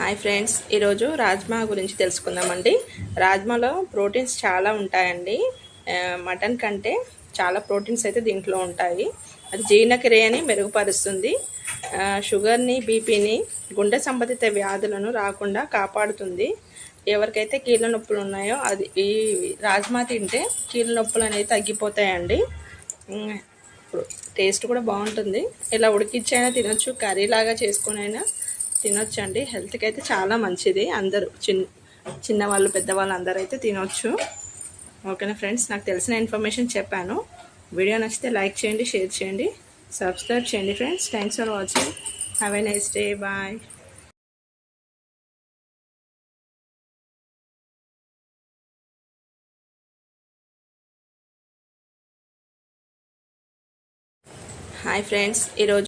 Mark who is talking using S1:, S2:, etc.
S1: Hi friends, ఈరోజు రాజ్మా గురించి తెలుసుకుందామండి. రాజ్మాలో ప్రోటీన్స్ చాలా ఉంటాయండి. మటన్ కంటే చాలా ప్రోటీన్స్ అయితే దీంట్లో ఉంటాయి. అది జీర్ణక్రియని మెరుగుపరుస్తుంది. షుగర్ని, బీపీని, గుండె సంబంధిత వ్యాధులను రాకుండా కాపాడుతుంది. ఎవరికైతే కీళ్ళ నొప్పులు ఉన్నాయో ఈ రాజ్మా తింటే కీళ్ళ నొప్పులు అనేవి తగ్గిపోతాయండి. టేస్ట్ కూడా బాగుంటుంది. ఇలా ఉడికించైనా తినొచ్చు, కర్రీ లాగా చేసుకుని అయినా తినొచ్చండి. హెల్త్కి అయితే చాలా మంచిది. అందరూ చిన్నవాళ్ళు, పెద్దవాళ్ళు అందరూ అయితే తినొచ్చు. ఓకేనా ఫ్రెండ్స్, నాకు తెలిసిన ఇన్ఫర్మేషన్ చెప్పాను. వీడియో నచ్చితే లైక్ చేయండి, షేర్ చేయండి, సబ్స్క్రైబ్ చేయండి friends. Thanks for watching. Have a nice day. Bye. Hi friends, ఈరోజు